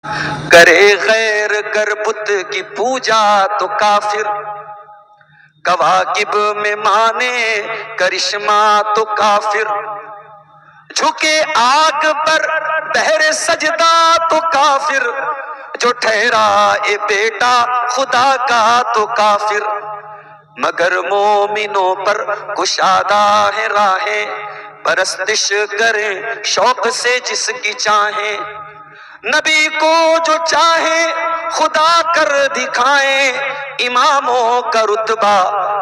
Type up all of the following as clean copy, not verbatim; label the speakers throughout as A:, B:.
A: کرے غیر گر بت کی پوجا تو کافر، کواکب میں مانے کرشمہ تو کافر، جھکے آگ پر بہر سجدہ تو کافر، جو ٹھہرا اے بیٹا خدا کا تو کافر، مگر مومنوں پر کشادہ ہے راہیں، پرستش کریں شوق سے جس کی چاہیں، نبی کو جو چاہے خدا کر دکھائیں، اماموں کا رتبہ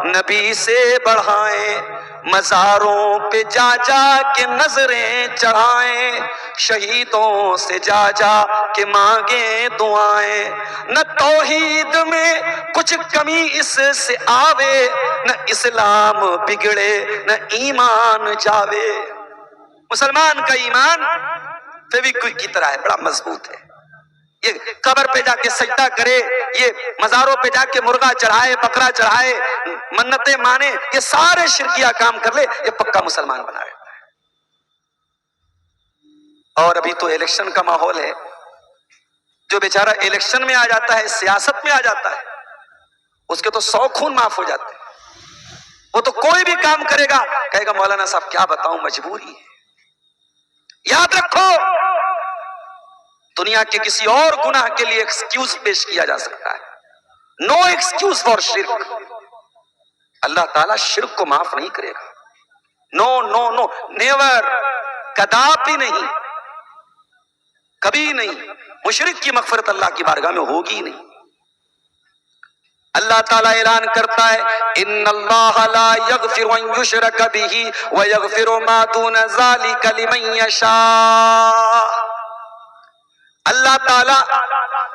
A: نبی سے بڑھائیں، مزاروں پہ جا جا کے نظریں چڑھائیں، شہیدوں سے جا جا کے مانگیں دعائیں، نہ توحید میں کچھ کمی اس سے آوے، نہ اسلام بگڑے نہ ایمان جاوے۔ مسلمان کا ایمان فیویکوئک کی طرح ہے، بڑا مضبوط ہے۔ یہ قبر پہ جا کے سجدہ کرے، یہ مزاروں پہ جا کے مرغا چڑھائے، بکرا چڑھائے، منتیں مانے، یہ سارے شرکیہ کام کر لے، یہ پکا مسلمان بنا رہتا ہے۔ اور ابھی تو الیکشن کا ماحول ہے، جو بیچارہ الیکشن میں آ جاتا ہے، سیاست میں آ جاتا ہے، اس کے تو 100 خون معاف ہو جاتے ہیں۔ وہ تو کوئی بھی کام کرے گا، کہے گا مولانا صاحب کیا بتاؤں، مجبوری ہے۔ یاد رکھو، دنیا کے کسی اور گناہ کے لیے ایکسکیوز پیش کیا جا سکتا ہے، نو ایکسکیوز فار شرک۔ اللہ تعالیٰ شرک کو معاف نہیں کرے گا، نو نو نو، نیور، کداپی نہیں، کبھی نہیں۔ مشرک کی مغفرت اللہ کی بارگاہ میں ہوگی نہیں۔ اللہ تعالیٰ اعلان کرتا ہے ان اللہ لا یغفر ان یشرک بہ ویغفر ما دون ذلک لمن یشاء۔ اللہ تعالیٰ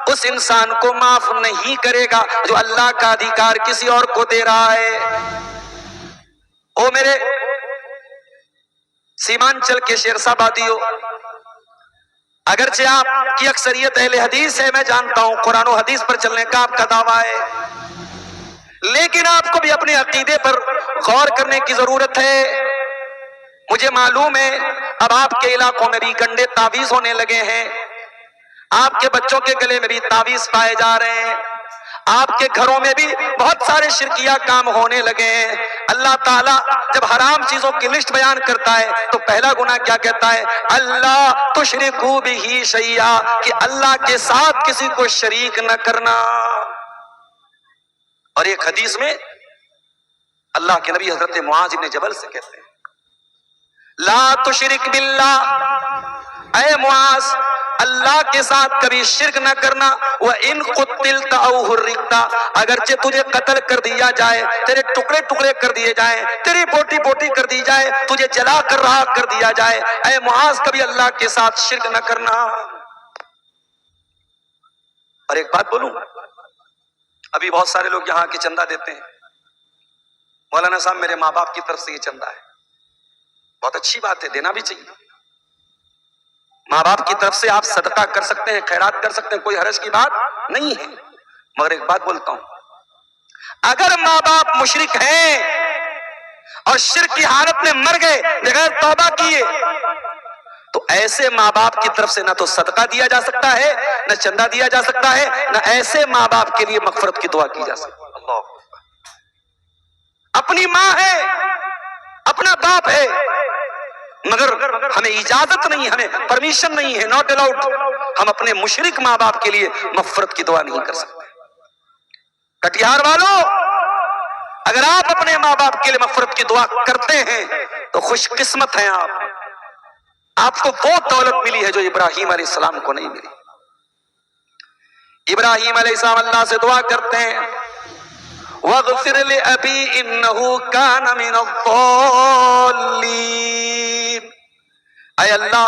A: اس انسان کو معاف نہیں کرے گا جو اللہ کا ادھیکار کسی اور کو دے رہا ہے۔ او میرے سیمانچل کے شیرسابادی ہو، اگرچہ آپ کی اکثریت اہل حدیث ہے، میں جانتا ہوں قرآن و حدیث پر چلنے کا آپ کا دعویٰ ہے، لیکن آپ کو بھی اپنے عقیدے پر غور کرنے کی ضرورت ہے۔ مجھے معلوم ہے اب آپ کے علاقوں میں بھی گنڈے تعویذ ہونے لگے ہیں، آپ کے بچوں کے گلے میں بھی تعویذ پائے جا رہے ہیں، آپ کے گھروں میں بھی بہت سارے شرکیہ کام ہونے لگے ہیں۔ اللہ تعالیٰ جب حرام چیزوں کی لسٹ بیان کرتا ہے تو پہلا گناہ کیا کہتا ہے؟ اللہ تشرکوا بہ شیئا، کہ اللہ کے ساتھ کسی کو شریک نہ کرنا۔ اور ایک حدیث میں اللہ کے نبی حضرت معاذ بن جبل سے کہتے ہیں لا تشرک باللہ، اے معاذ اللہ کے ساتھ کبھی شرک نہ کرنا، وَإِن قُتِّلْتَ أَوْ حُرِّقْتَ، اگرچہ تجھے قتل کر دیا جائے، تیرے ٹکڑے ٹکڑے کر دیے جائیں، تیری بوٹی بوٹی کر دی جائے، تجھے جلا کر رہا کر دیا جائے، اے معاذ کبھی اللہ کے ساتھ شرک نہ کرنا۔ اور ایک بات بولوں، ابھی بہت سارے لوگ یہاں کی چندہ دیتے ہیں، مولانا صاحب میرے ماں باپ کی طرف سے یہ چندہ ہے، بہت اچھی بات ہے، دینا بھی چاہیے۔ ماں باپ کی طرف سے آپ صدقہ کر سکتے ہیں، خیرات کر سکتے ہیں، کوئی حرج کی بات نہیں ہے، مگر ایک بات بولتا ہوں، اگر ماں باپ مشرک ہیں اور شرک کی حالت میں مر گئے بغیر توبہ کیے، تو ایسے ماں باپ کی طرف سے نہ تو صدقہ دیا جا سکتا ہے، نہ چندہ دیا جا سکتا ہے، نہ ایسے ماں باپ کے لیے مغفرت کی دعا کی جا سکتی ہے۔ اللہ، اپنی ماں ہے، اپنا باپ ہے، مگر ہمیں اجازت نہیں، ہمیں پرمیشن نہیں ہے، ناٹ الاؤڈ، ہم اپنے مشرک ماں باپ کے لیے مغفرت کی دعا نہیں کر سکتے۔ کٹیہار والوں، اگر آپ اپنے ماں باپ کے لیے مغفرت کی دعا کرتے ہیں تو خوش قسمت ہیں آپ کو وہ دولت ملی ہے جو ابراہیم علیہ السلام کو نہیں ملی۔ ابراہیم علیہ السلام اللہ سے دعا کرتے ہیں وَاغْفِرْ لِأَبِي إِنَّهُ كَانَ مِنَ الضَّالِّينَ، اے اللہ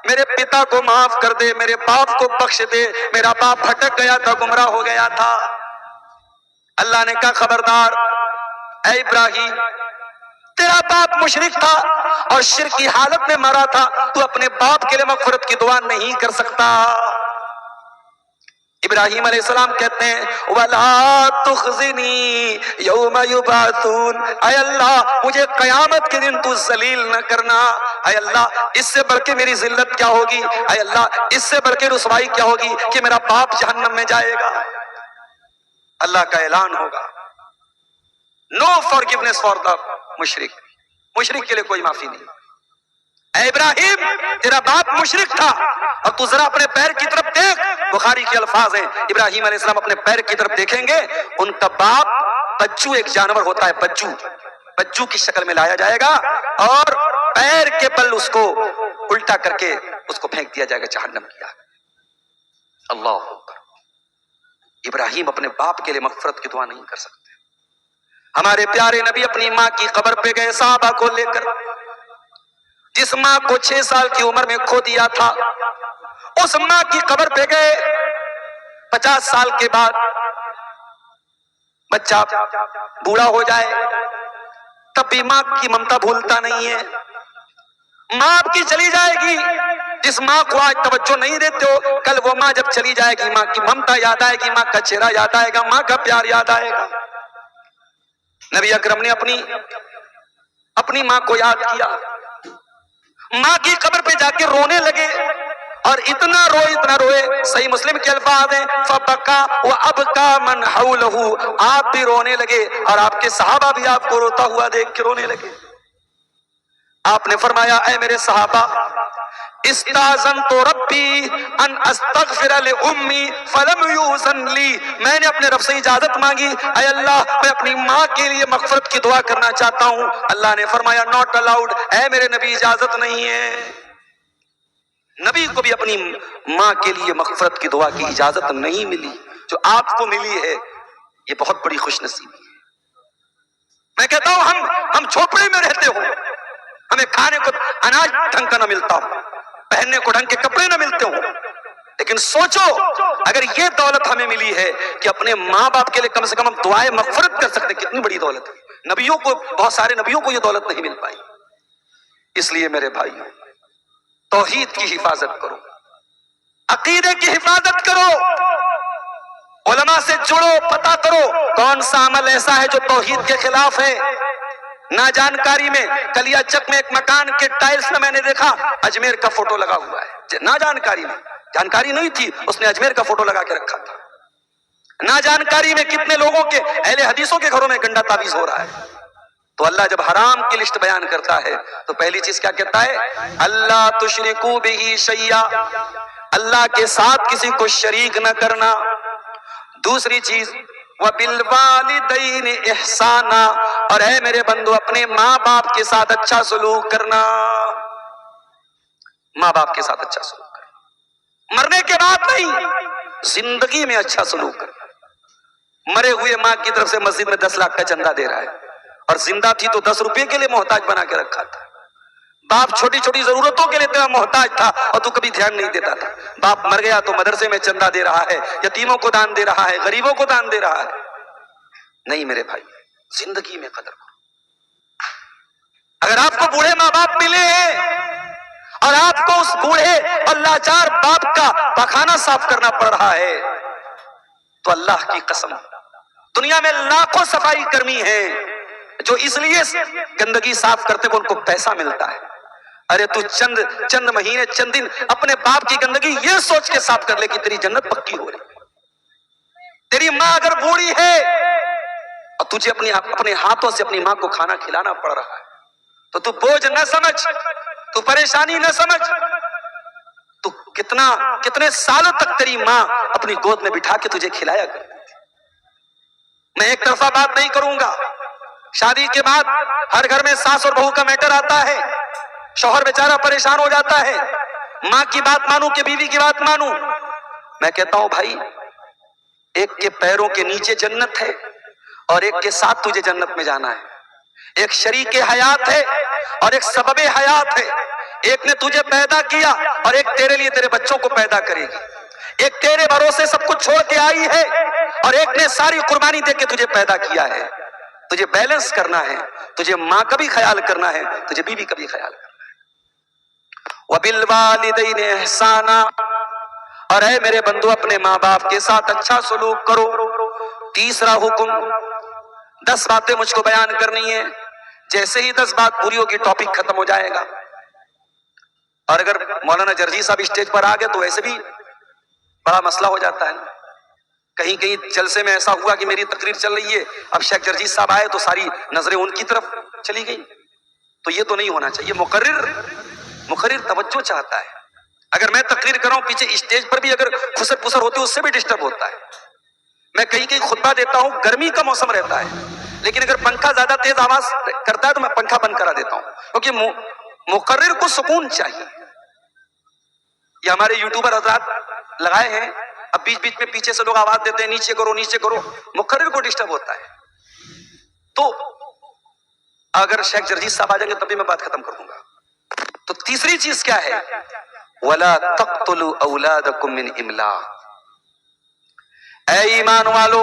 A: میرے پتا کو معاف کر دے، میرے باپ کو بخش دے، میرا باپ بھٹک گیا تھا، گمراہ ہو گیا تھا۔ اللہ نے کہا خبردار اے ابراہیم، تیرا باپ مشرک تھا اور شرک کی حالت میں مرا تھا، تو اپنے باپ کے لیے مغفرت کی دعا نہیں کر سکتا۔ ابراہیم علیہ السلام کہتے ہیں وَلَا تُخْزِنِي يَوْمَ يُبْعَثُونَ، اے اللہ مجھے قیامت کے دن تو ذلیل نہ کرنا، اے اللہ اس سے بڑھ کے میری ذلت کیا ہوگی، اے اللہ اس سے بڑھ کے رسوائی کیا ہوگی کہ میرا باپ جہنم میں جائے گا۔ اللہ کا اعلان ہوگا نو فارگیونیس فار دا مشرک، مشرک کے لیے کوئی معافی نہیں۔ اے ابراہیم تیرا باپ مشرک تھا، اور تو ذرا اپنے پیر کی طرف دیکھ، بخاری کے الفاظ ہیں ابراہیم علیہ السلام اپنے پیر کی طرف دیکھیں گے، ان کا باپ بچو، ایک جانور ہوتا ہے بچو، بچو کی شکل میں لایا جائے گا اور پیر کے بل اس کو الٹا کر کے اس کو پھینک دیا جائے گا جہنم کی آگ۔ اللہ اکبر۔ ابراہیم اپنے باپ کے لیے مغفرت کی دعا نہیں کر سکتے۔ ہمارے پیارے نبی اپنی ماں کی قبر پہ گئے صحابہ کو لے کر، جس ماں کو 6 سال کی عمر میں کھو دیا تھا، اس ماں کی قبر پہ گئے۔ 50 سال کے بعد بچہ بوڑھا ہو جائے تب بھی ماں کی ممتا بھولتا نہیں ہے۔ ماں آپ کی چلی جائے گی، جس ماں کو آج توجہ نہیں دیتے ہو، کل وہ ماں جب چلی جائے گی ماں کی ممتا یاد آئے گی، ماں کا چہرہ یاد آئے گا، ماں کا پیار یاد آئے گا۔ نبی اکرم نے اپنی ماں کو یاد کیا، ماں کی قبر پہ جا کے رونے لگے، اور اتنا روئے، صحیح مسلم کے الفاظ ہیں فَبَكَى وَأَبْكَى مَنْ حَوْلَهُ، آپ بھی رونے لگے اور آپ کے صحابہ بھی آپ کو روتا ہوا دیکھ کے رونے لگے۔ آپ نے فرمایا اے میرے صحابہ، استاذنت ربی ان استغفر لأمی فلم یؤذن لی، میں نے اپنے رب سے اجازت مانگی، اے اللہ میں اپنی ماں کے لیے مغفرت کی دعا کرنا چاہتا ہوں، اللہ نے فرمایا ناٹ الاؤڈ، اے میرے نبی اجازت نہیں ہے۔ نبی کو بھی اپنی ماں کے لیے مغفرت کی دعا کی اجازت نہیں ملی، جو آپ کو ملی ہے یہ بہت بڑی خوش نصیبی ہے۔ میں کہتا ہوں ہم جھوپڑی میں رہتے ہو، ہمیں کھانے کو اناج ڈھنگ کا نہ ملتا ہو، پہننے کو ڈھنگ کے کپڑے نہ ملتے ہوں، لیکن سوچو اگر یہ دولت ہمیں ملی ہے کہ اپنے ماں باپ کے لیے کم سے کم ہم دعائیں مغفرت کر سکتے، کتنی بڑی دولت ہے۔ نبیوں کو، بہت سارے نبیوں کو یہ دولت نہیں مل پائی۔ اس لیے میرے بھائیوں، توحید کی حفاظت کرو، عقیدے کی حفاظت کرو، علماء سے جڑو، پتہ کرو کون سا عمل ایسا ہے جو توحید کے خلاف ہے۔ ناجانکاری میں کلیا چک میں ایک مکان کے ٹائلز میں میں نے دیکھا اجمیر کا فوٹو لگا ہوا ہے، ناجانکاری میں، جانکاری نہیں تھی، اس نے اجمیر کا فوٹو لگا کے رکھا تھا۔ ناجانکاری میں کتنے لوگوں کے، اہل حدیثوں کے گھروں میں گندا تعویذ ہو رہا ہے۔ تو اللہ جب حرام کی لسٹ بیان کرتا ہے تو پہلی چیز کیا کہتا ہے؟ اللہ تشرکو بہ شیئا، اللہ کے ساتھ کسی کو شریک نہ کرنا۔ دوسری چیز وَبِالْوَالِدَيْنِ إِحْسَانًا، اور اے میرے بندو اپنے ماں باپ کے ساتھ اچھا سلوک کرنا، ماں باپ کے ساتھ اچھا سلوک کرنا، مرنے کے بعد نہیں، زندگی میں اچھا سلوک کرنا۔ مرے ہوئے ماں کی طرف سے مسجد میں 10 لاکھ کا چندہ دے رہا ہے، اور زندہ تھی تو 10 روپے کے لیے محتاج بنا کے رکھا تھا۔ باپ چھوٹی چھوٹی ضرورتوں کے لیے تیرا محتاج تھا اور تو کبھی دھیان نہیں دیتا تھا۔ باپ مر گیا تو مدرسے میں چندہ دے رہا ہے، یتیموں کو دان دے رہا ہے، غریبوں کو دان دے رہا ہے۔ نہیں میرے بھائی، زندگی میں قدر کرو۔ اگر آپ کو بوڑھے ماں باپ ملے ہیں اور آپ کو اس بوڑھے اور لاچار باپ کا پاخانہ صاف کرنا پڑ رہا ہے تو اللہ کی قسم، دنیا میں لاکھوں صفائی کرمی ہیں جو اس لیے گندگی صاف کرتے ہیں ان کو پیسہ ملتا ہے۔ ارے تو چند مہینے، چند دن اپنے باپ کی گندگی یہ سوچ کے صاف کر لے کہ تیری جنت پکی ہو رہی۔ تیری ماں اگر بوڑھی ہے اور تجھے اپنے ہاتھوں سے اپنی ماں کو کھانا کھلانا پڑ رہا ہے تو تو بوجھ نہ سمجھ، تو پریشانی نہ سمجھ، تو کتنے سالوں تک تیری ماں اپنی گود میں بٹھا کے تجھے کھلایا کرتی تھی۔ میں ایک طرفہ بات نہیں کروں گا، شادی کے بعد ہر گھر میں ساس اور بہو کا میٹر آتا ہے، شوہر بیچارہ پریشان ہو جاتا ہے، ماں کی بات مانوں کہ بیوی کی بات مانوں؟ میں کہتا ہوں بھائی، ایک کے پیروں کے نیچے جنت ہے اور ایک کے ساتھ تجھے جنت میں جانا ہے۔ ایک شریک حیات ہے اور ایک سبب حیات ہے۔ ایک نے تجھے پیدا کیا اور ایک تیرے لیے تیرے بچوں کو پیدا کرے گی۔ ایک تیرے بھروسے سب کچھ چھوڑ کے آئی ہے اور ایک نے ساری قربانی دے کے تجھے پیدا کیا ہے۔ تجھے بیلنس کرنا ہے، تجھے ماں کا بھی خیال کرنا ہے، تجھے بیوی کا بھی خیال کرنا ہے۔ وَبِالْوَالِدَيْنِ إِحْسَانًا، اور اے میرے بندو اپنے ماں باپ کے ساتھ اچھا سلوک کرو. تیسرا حکم، 10 باتیں مجھ کو بیان کرنی ہے، جیسے ہی 10 بات پوری ہوگی ٹاپک ختم ہو جائے گا. اور اگر مولانا جرجی صاحب اسٹیج پر آ گئے تو ویسے بھی بڑا مسئلہ ہو جاتا ہے نا. کہیں کہیں جلسے میں ایسا ہوا کہ میری تقریر چل رہی ہے، اب شیخ جرجی صاحب آئے تو ساری نظریں ان کی طرف چلی گئی، تو یہ تو نہیں ہونا چاہیے. مقرر توجہ چاہتا ہے. اگر میں تقریر کر رہا ہوں پیچھے اسٹیج پر بھی اگر خسر پسر ہوتی ہے اس سے بھی ڈسٹرب ہوتا ہے. میں کہیں کہیں خطبہ دیتا ہوں، گرمی کا موسم رہتا ہے، لیکن اگر پنکھا زیادہ تیز آواز کرتا ہے تو میں پنکھا بند کرا دیتا ہوں، کیونکہ مقرر کو سکون چاہیے. یہ ہمارے یوٹیوبر حضرات لگائے ہیں، اب بیچ بیچ میں پیچھے سے لوگ آواز دیتے ہیں نیچے کرو نیچے کرو، مقرر کو ڈسٹرب ہوتا ہے. تو اگر شیخ جرجیت صاحب آ جائیں گے تبھی میں بات ختم کر دوں گا. تو تیسری چیز کیا ہے؟ وَلَا تَقْتُلُوا أَوْلَادَكُمْ مِنْ إِمْلَاقٍ. اے ایمان والو،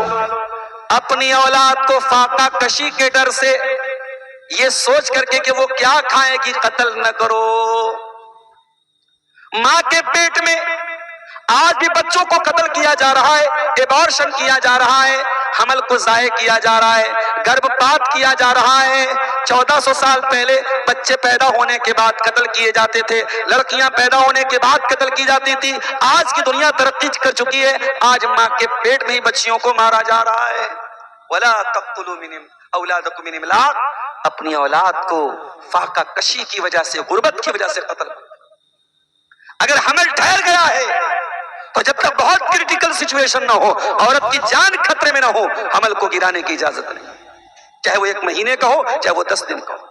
A: اپنی اولاد کو فاقہ کشی کے ڈر سے، یہ سوچ کر کے کہ وہ کیا کھائے گی، قتل نہ کرو. ماں کے پیٹ میں آج بھی بچوں کو قتل کیا جا رہا ہے، ایبارشن کیا جا رہا ہے، حمل کو ضائع کیا جا رہا ہے، گربھ پات کیا جا رہا ہے. 1400 سال پہلے بچے پیدا ہونے کے بعد قتل کیے جاتے تھے، لڑکیاں پیدا ہونے کے بعد قتل کی جاتی تھی. آج کی دنیا ترقی کر چکی ہے، آج ماں کے پیٹ میں ہی بچیوں کو مارا جا رہا ہے. وَلَا تَقْتُلُوا أَوْلَادَكُمْ مِنْ إِمْلَاقٍ. اپنی اولاد کو فاقہ کشی کی وجہ سے، غربت کی وجہ سے قتل. اگر حمل ٹھہر گیا ہے تو جب تک بہت کرٹیکل سچویشن نہ ہو، عورت کی جان خطرے میں نہ ہو، حمل کو گرانے کی اجازت نہیں، چاہے وہ 1 مہینے کا ہو چاہے وہ 10 دن کا ہو.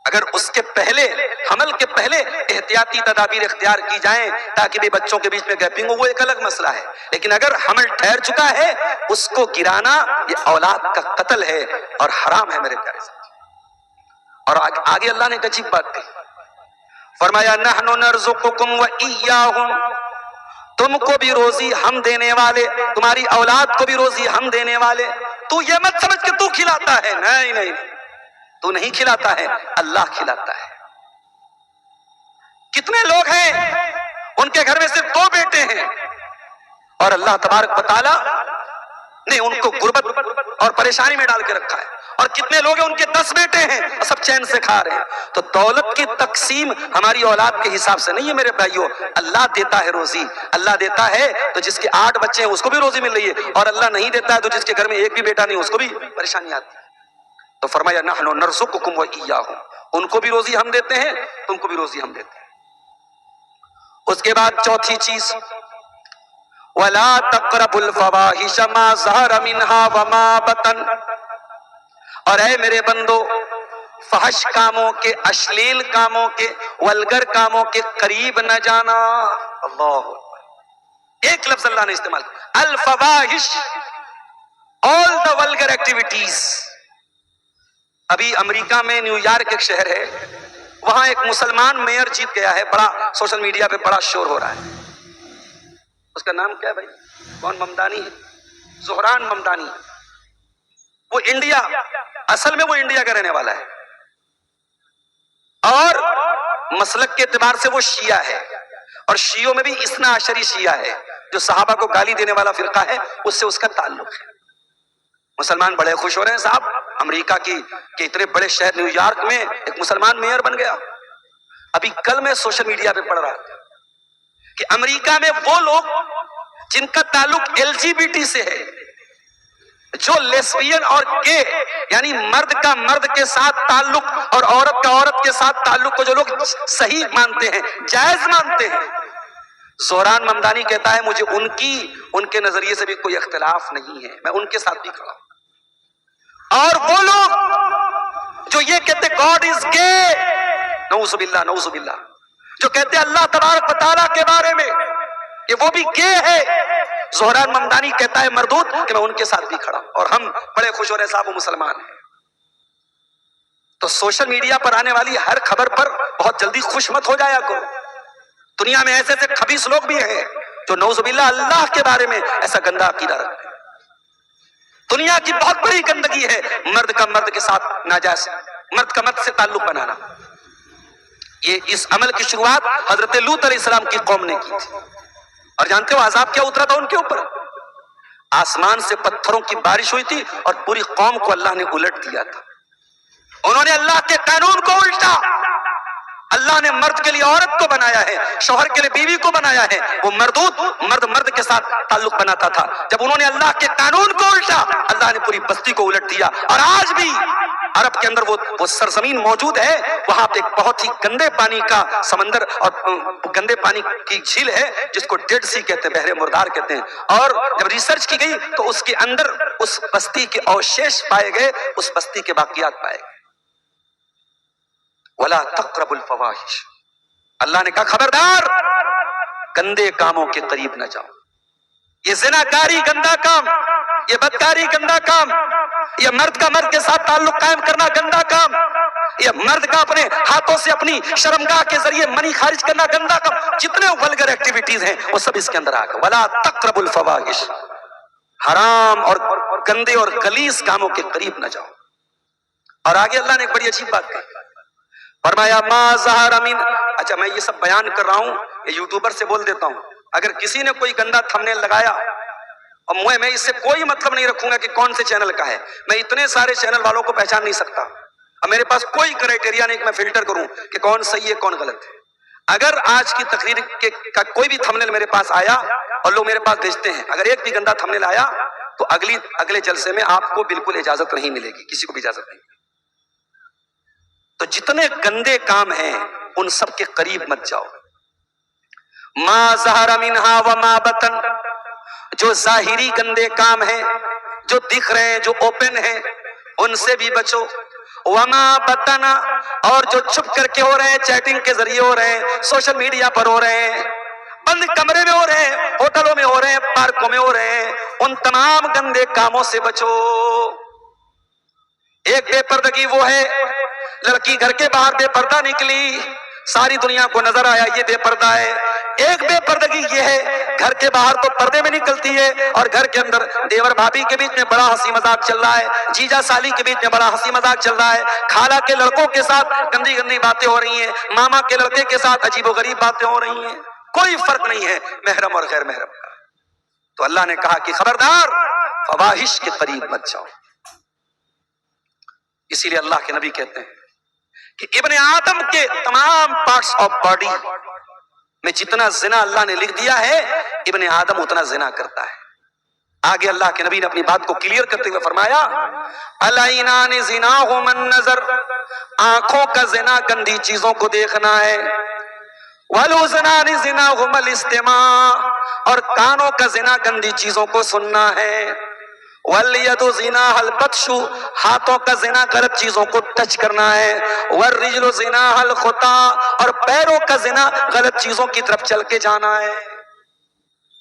A: اگر اس کے پہلے، حمل کے پہلے احتیاطی تدابیر اختیار کی جائیں تاکہ بھی بچوں کے بیچ میں گیپنگ ہو، وہ ایک الگ مسئلہ ہے. لیکن اگر حمل ٹھہر چکا ہے، اس کو گرانا یہ اولاد کا قتل ہے اور حرام ہے میرے پیارے ساتھی. اور آگے اللہ نے ایک عجیب بات کہی، فرمایا نحن نرزقکم وإیاہم. تم کو بھی روزی ہم دینے والے، تمہاری اولاد کو بھی روزی ہم دینے والے. تو یہ مت سمجھ کہ تو کھلاتا ہے، نہیں نہیں، تو نہیں کھلاتا ہے، اللہ کھلاتا ہے. کتنے لوگ ہیں ان کے گھر میں صرف 2 بیٹے ہیں اور اللہ تبارک و تعالی نے ان کو غربت اور پریشانی میں ڈال کے رکھا ہے. اور کتنے لوگ ہیں ان کے 10 بیٹے ہیں اور سب چین سے کھا رہے ہیں. تو دولت کی تقسیم ہماری اولاد کے حساب سے نہیں ہے میرے بھائیوں. اللہ دیتا ہے روزی، اللہ دیتا ہے تو جس کے 8 بچے ہیں اس کو بھی روزی مل رہی ہے، اور اللہ نہیں دیتا ہے تو جس کے گھر میں 1 بھی بیٹا نہیں اس کو بھی پریشانی آتی ہے. تو فرمایا نحن نرزقکم وإیاہم، ان کو بھی روزی ہم دیتے ہیں، تم کو بھی روزی ہم دیتے ہیں. اس کے بعد چوتھی چیز، وَلَا تَقْرَبُوا الْفَوَاحِشَ مَا ظَهَرَ مِنْهَا وَمَا بَطَنَ. اور اے میرے بندو، فحش کاموں کے، اشلیل کاموں کے، ولگر کاموں کے قریب نہ جانا. اللہ، ایک لفظ اللہ نے استعمال کیا، الفواحش، all the vulgar activities. ابھی امریکہ میں نیو یارک ایک شہر ہے، وہاں ایک مسلمان میئر جیت گیا ہے، بڑا سوشل میڈیا پہ بڑا شور ہو رہا ہے. اس کا نام کیا ہے بھائی؟ کون؟ ممدانی ہے، زہران ممدانی. وہ انڈیا، اصل میں وہ انڈیا کا رہنے والا ہے اور مسلک کے اعتبار سے وہ شیعہ ہے، اور شیعوں میں بھی اثنا عشری شیعہ ہے، جو صحابہ کو گالی دینے والا فرقہ ہے، اس سے اس کا تعلق ہے. مسلمان بڑے خوش ہو رہے ہیں صاحب، امریکہ کی کہ اتنے بڑے شہر نیو یارک میں ایک مسلمان میئر بن گیا. ابھی کل میں سوشل میڈیا پہ پڑھ رہا تھا کہ امریکہ میں وہ لوگ جن کا تعلق LGBT سے ہے، جو لیسبین اور گے، یعنی مرد کا مرد کے ساتھ تعلق اور عورت کا عورت کے ساتھ تعلق کو جو لوگ صحیح مانتے ہیں، جائز مانتے ہیں، زہران ممدانی کہتا ہے مجھے ان کے نظریے سے بھی کوئی اختلاف نہیں ہے، میں ان کے ساتھ بھی کھڑا ہوں. اور وہ لوگ جو یہ کہتے گاڈ از گے، نعوذ باللہ نعوذ باللہ، جو کہتے اللہ تبارک و تعالیٰ کے بارے میں کہ وہ بھی گے ہے، زہران ممدانی کہتا ہے مردود کہ میں ان کے ساتھ بھی کھڑا ہوں، اور ہم بڑے خوش ہو رہے صاحب وہ مسلمان ہیں. تو سوشل میڈیا پر آنے والی ہر خبر پر بہت جلدی خوش مت ہو جایا کرو. دنیا میں ایسے ایسے خبیث لوگ بھی ہیں جو نعوذ باللہ اللہ کے بارے میں ایسا گندا عقیدہ رکھتے ہیں. دنیا کی بہت بڑی گندگی ہے مرد کا مرد کے ساتھ ناجائز، مرد کا مرد سے تعلق بنانا. یہ اس عمل کی شروعات حضرت لوط علیہ السلام کی قوم نے کی تھی، اور جانتے ہو عذاب کیا اترا تھا ان کے اوپر؟ آسمان سے پتھروں کی بارش ہوئی تھی اور پوری قوم کو اللہ نے الٹ دیا تھا. انہوں نے اللہ کے قانون کو الٹا. اللہ نے مرد کے لیے عورت کو بنایا ہے، شوہر کے لیے بیوی کو بنایا ہے. وہ مرد کے ساتھ تعلق بناتا تھا. جب انہوں نے اللہ کے قانون کو الٹا، اللہ نے پوری بستی کو الٹ دیا. اور آج بھی عرب کے اندر وہ سرزمین موجود ہے، وہاں پہ ایک بہت ہی گندے پانی کا سمندر اور گندے پانی کی جھیل ہے جس کو ڈیڈ سی کہتے ہیں، بحر مردار کہتے ہیں. اور جب ریسرچ کی گئی تو اس کے اندر اس بستی کے اوشیش پائے گئے، اس بستی کے باقیات پائے گئے. وَلَا تَقْرَبُوا الْفَوَاحِشَ، اللہ نے کہا خبردار گندے کاموں کے قریب نہ جاؤ. یہ زناکاری گندا کام، یہ بدکاری گندا کام، یہ مرد کا مرد کے ساتھ تعلق قائم کرنا گندا کام، یہ مرد کا اپنے ہاتھوں سے اپنی شرمگاہ کے ذریعے منی خارج کرنا گندا کام. جتنے ولگر ایکٹیویٹیز ہیں وہ سب اس کے اندر آ گئے. وَلَا تَقْرَبُوا الْفَوَاحِشَ، حرام اور گندے اور غلیظ کاموں کے قریب نہ جاؤ. اور آگے اللہ نے ایک بڑی عجیب بات کہی، فرمایا ما ظہر من. اچھا میں یہ سب بیان کر رہا ہوں، یہ یوٹیوبر سے بول دیتا ہوں، اگر کسی نے کوئی گندا تھمبنیل لگایا اور میں اس سے کوئی مطلب نہیں رکھوں گا کہ کون سے چینل کا ہے. میں اتنے سارے چینل والوں کو پہچان نہیں سکتا، اور میرے پاس کوئی کرائٹیریا نہیں کہ میں فلٹر کروں کہ کون صحیح ہے کون غلط ہے. اگر آج کی تقریر کا کوئی بھی تھمبنیل میرے پاس آیا اور لوگ میرے پاس بھیجتے ہیں، اگر ایک بھی گندا تھمبنیل آیا تو اگلے جلسے میں آپ کو بالکل اجازت نہیں ملے گی، کسی کو بھی اجازت نہیں. تو جتنے گندے کام ہیں ان سب کے قریب مت جاؤ. ما ظہر منہا وما بطن، جو ظاہری گندے کام ہیں، جو دکھ رہے ہیں، جو اوپن ہیں، ان سے بھی بچو. وما بطن، اور جو چھپ کر کے ہو رہے ہیں، چیٹنگ کے ذریعے ہو رہے ہیں، سوشل میڈیا پر ہو رہے ہیں، بند کمرے میں ہو رہے ہیں، ہوٹلوں میں ہو رہے ہیں، پارکوں میں ہو رہے ہیں، ان تمام گندے کاموں سے بچو. ایک بے پردگی وہ ہے، لڑکی گھر کے باہر بے پردہ نکلی، ساری دنیا کو نظر آیا یہ بے پردہ ہے. ایک بے پردگی یہ ہے گھر کے باہر تو پردے میں نکلتی ہے اور گھر کے اندر دیور بھابھی کے بیچ میں بڑا ہنسی مذاق چل رہا ہے، جیجا سالی کے بیچ میں بڑا ہنسی مذاق چل رہا ہے، خالہ کے لڑکوں کے ساتھ گندی گندی باتیں ہو رہی ہیں، ماما کے لڑکے کے ساتھ عجیب و غریب باتیں ہو رہی ہیں. کوئی فرق نہیں ہے محرم اور غیر محرم کا. تو اللہ نے کہا کہ خبردار فواحش کے قریب مت جاؤ. اسی لیے اللہ کے نبی کہتے ہیں کہ ابن آدم کے تمام پارٹس آف باڈی میں جتنا زنا اللہ نے لکھ دیا ہے، ابن آدم اتنا زنا کرتا ہے. آگے اللہ کے نبی نے اپنی بات کو کلیئر کرتے ہوئے فرمایا العینان زناہما النظر، آنکھوں کا زنا گندی چیزوں کو دیکھنا ہے. والاذنان زناہما الاستماع، اور کانوں کا زنا گندی چیزوں کو سننا ہے. والید زناہ البطش، ہاتھوں کا زنا غلط چیزوں کو ٹچ کرنا ہے. والرجل زناہ الخطا، اور پیروں کا زنا غلط چیزوں کی طرف چل کے جانا ہے.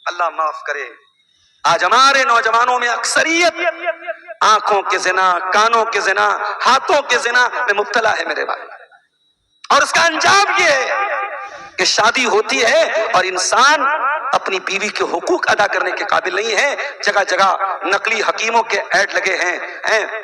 A: اللہ معاف کرے، آج ہمارے نوجوانوں میں اکثریت آنکھوں کے زنا، کانوں کے زنا، ہاتھوں کے زنا میں مبتلا ہے میرے بھائی. اور اس کا انجام یہ ہے کہ شادی ہوتی ہے اور انسان اپنی بیوی کے حقوق ادا کرنے کے قابل نہیں ہے. جگہ جگہ نقلی حکیموں کے ایڈ لگے ہیں،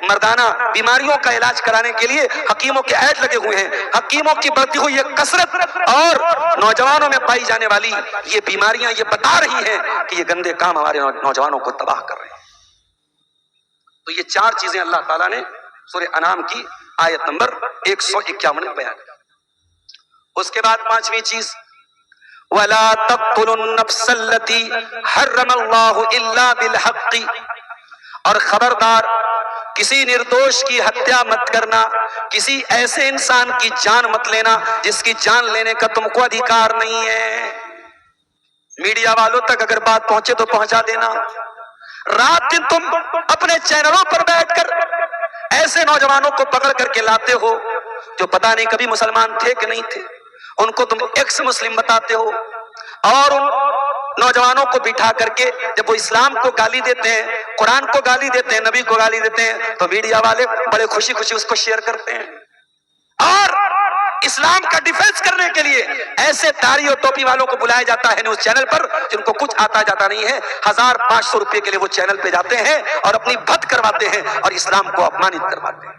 A: مردانہ بیماریوں کا علاج کرانے کے لیے حکیموں کے ایڈ لگے ہوئے ہیں. حکیموں کی بڑھتی ہوئی یہ کثرت اور نوجوانوں میں پائی جانے والی یہ بیماریاں یہ بتا رہی ہیں کہ یہ گندے کام ہمارے نوجوانوں کو تباہ کر رہے ہیں. تو یہ چار چیزیں اللہ تعالیٰ نے سورہ انعام کی آیت نمبر 151 میں بیان کی. اس کے بعد پانچویں چیز وَلَا تَقْتُلُوا النَّفْسَ الَّتِي حَرَّمَ اللَّهُ إِلَّا بِالْحَقِّ، اور خبردار کسی نردوش کی ہتیا مت کرنا، کسی ایسے انسان کی جان مت لینا جس کی جان لینے کا تم کو ادھیکار نہیں ہے. میڈیا والوں تک اگر بات پہنچے تو پہنچا دینا. رات دن تم اپنے چینلوں پر بیٹھ کر ایسے نوجوانوں کو پکڑ کر کے لاتے ہو جو پتہ نہیں کبھی مسلمان تھے کہ نہیں تھے، ان کو تم ایکس مسلم بتاتے ہو، اور ان نوجوانوں کو بٹھا کر کے جب وہ اسلام کو گالی دیتے ہیں، قرآن کو گالی دیتے ہیں، نبی کو گالی دیتے ہیں، تو میڈیا والے بڑے خوشی خوشی اس کو شیئر کرتے ہیں. اور اسلام کا ڈیفنس کرنے کے لیے ایسے داڑھی اور ٹوپی والوں کو بلایا جاتا ہے نیوز چینل پر جن کو کچھ آتا جاتا نہیں ہے. 1500 روپے کے لیے وہ چینل پہ جاتے ہیں اور اپنی بد کرواتے ہیں اور اسلام کو اپمانت کرواتے ہیں.